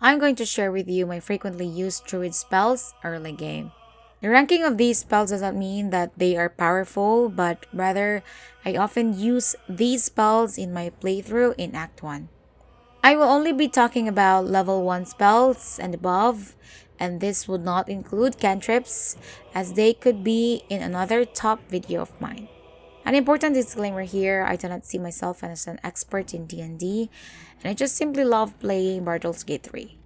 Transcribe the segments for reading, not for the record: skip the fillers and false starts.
I'm going to share with you my frequently used druid spells early game. The ranking of these spells does not mean that they are powerful, but rather I often use these spells in my playthrough in Act 1. I will only be talking about level 1 spells and above, and this would not include cantrips as they could be in another top video of mine. An important disclaimer here, I do not see myself as an expert in D&D, and I just simply love playing Baldur's Gate 3.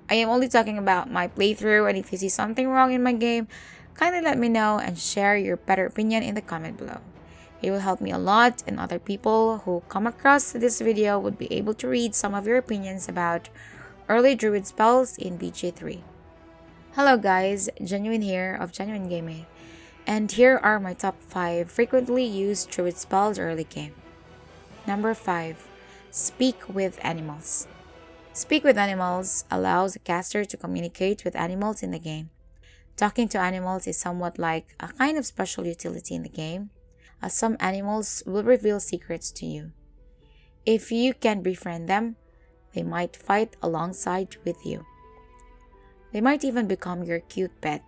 I am only talking about my playthrough, and if you see something wrong in my game, kindly let me know and share your better opinion in the comment below. It will help me a lot, and other people who come across this video would be able to read some of your opinions about early druid spells in BG3. Hello guys, Genuine here of Genuine Gaming, and here are my top 5 frequently used druid spells early game. Number 5. Speak with Animals. Speak with Animals allows a caster to communicate with animals in the game. Talking to animals is somewhat like a kind of special utility in the game, as some animals will reveal secrets to you. If you can befriend them, they might fight alongside with you. They might even become your cute pet.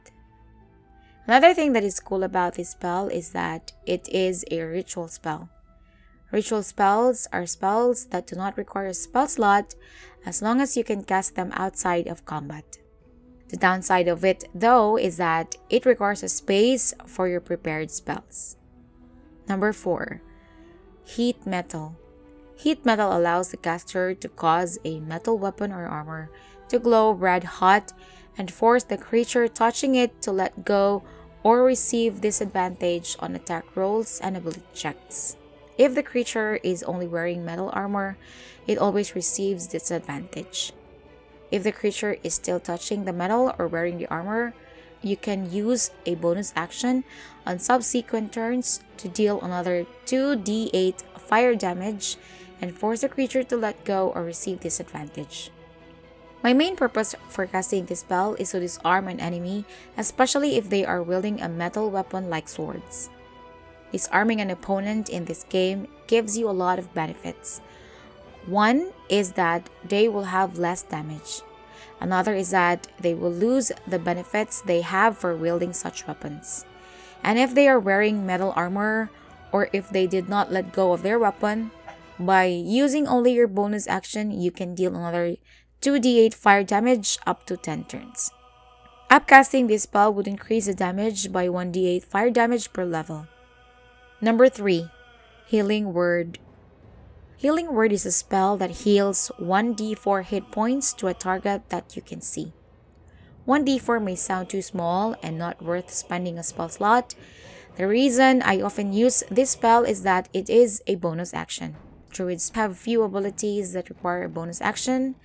Another thing that is cool about this spell is that it is a ritual spell. Ritual spells are spells that do not require a spell slot as long as you can cast them outside of combat. The downside of it, though, is that it requires a space for your prepared spells. Number 4. Heat Metal. Heat Metal allows the caster to cause a metal weapon or armor to glow red hot and force the creature touching it to let go or receive disadvantage on attack rolls and ability checks. If the creature is only wearing metal armor, it always receives disadvantage. If the creature is still touching the metal or wearing the armor, you can use a bonus action on subsequent turns to deal another 2d8 fire damage and force the creature to let go or receive disadvantage. My main purpose for casting this spell is to disarm an enemy, especially if they are wielding a metal weapon like swords. Disarming an opponent in this game gives you a lot of benefits. One is that they will have less damage. Another is that they will lose the benefits they have for wielding such weapons. And if they are wearing metal armor, or if they did not let go of their weapon, by using only your bonus action, you can deal another 2d8 fire damage up to 10 turns. Upcasting this spell would increase the damage by 1d8 fire damage per level. Number 3. Healing Word. Healing Word is a spell that heals 1d4 hit points to a target that you can see. 1d4 may sound too small and not worth spending a spell slot. The reason I often use this spell is that it is a bonus action. Druids have few abilities that require a bonus action.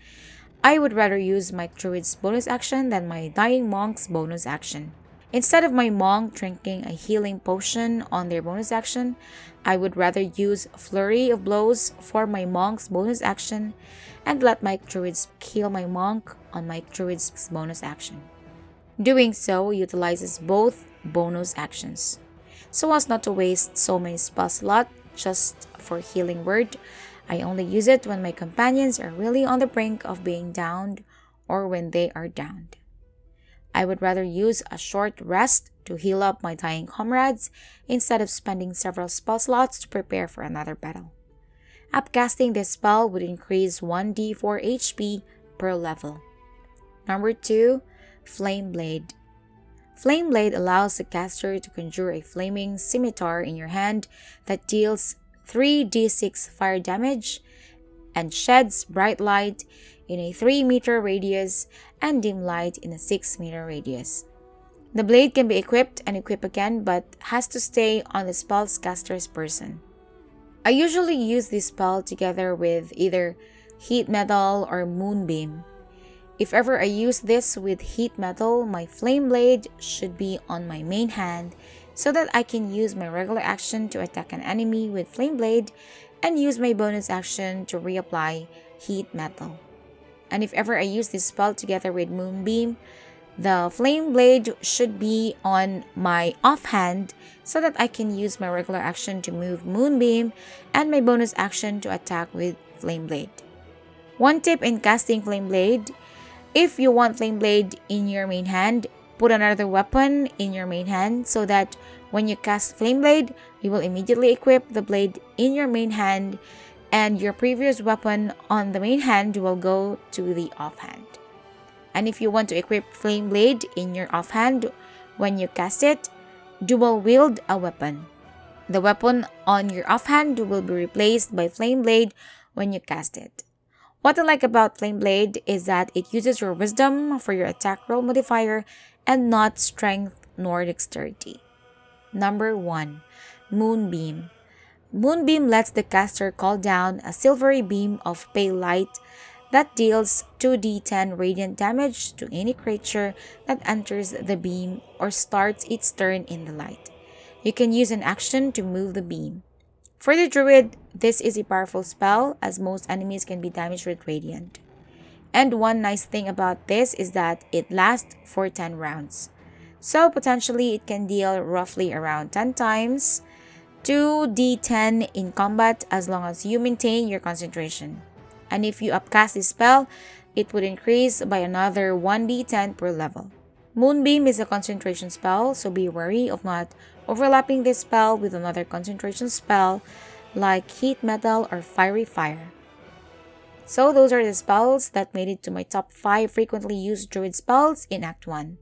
I would rather use my Druid's bonus action than my Dying Monk's bonus action. Instead of my monk drinking a healing potion on their bonus action, I would rather use Flurry of Blows for my monk's bonus action and let my druids heal my monk on my druid's bonus action. Doing so utilizes both bonus actions, so as not to waste so many spell slots just for Healing Word. I only use it when my companions are really on the brink of being downed or when they are downed. I would rather use a short rest to heal up my dying comrades instead of spending several spell slots to prepare for another battle. Upcasting this spell would increase 1d4 HP per level. Number 2. Flame Blade. Flame Blade allows the caster to conjure a flaming scimitar in your hand that deals 3d6 fire damage and sheds bright light in a 3-meter radius and dim light in a 6-meter radius. The blade can be equipped and equipped again but has to stay on the spellcaster's person. I usually use this spell together with either Heat Metal or Moonbeam. If ever I use this with Heat Metal, my Flame Blade should be on my main hand so that I can use my regular action to attack an enemy with Flame Blade and use my bonus action to reapply Heat Metal. And if ever I use this spell together with Moonbeam, the Flame Blade should be on my offhand so that I can use my regular action to move Moonbeam and my bonus action to attack with Flame Blade. One tip in casting Flame Blade, If you want Flame Blade in your main hand, put another weapon in your main hand so that when you cast Flame Blade, you will immediately equip the blade in your main hand and your previous weapon on the main hand will go to the offhand. And if you want to equip Flame Blade in your offhand, when you cast it, dual wield a weapon. The weapon on your offhand will be replaced by Flame Blade when you cast it. What I like about Flame Blade is that it uses your wisdom for your attack roll modifier and not strength nor dexterity. Number 1. Moonbeam. Moonbeam lets the caster call down a silvery beam of pale light that deals 2d10 radiant damage to any creature that enters the beam or starts its turn in the light. You can use an action to move the beam. For the Druid, this is a powerful spell as most enemies can be damaged with radiant. And one nice thing about this is that it lasts for 10 rounds. So potentially it can deal roughly around 10 times 2d10 in combat as long as you maintain your concentration. And if you upcast this spell, it would increase by another 1d10 per level. Moonbeam is a concentration spell, so be wary of not overlapping this spell with another concentration spell like Heat Metal or Fiery Fire. So those are the spells that made it to my top 5 frequently used Druid spells in Act 1.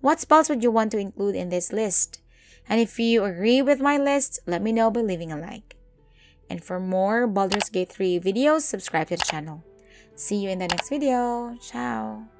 What spells would you want to include in this list? And if you agree with my list, let me know by leaving a like. And for more Baldur's Gate 3 videos, subscribe to the channel. See you in the next video. Ciao!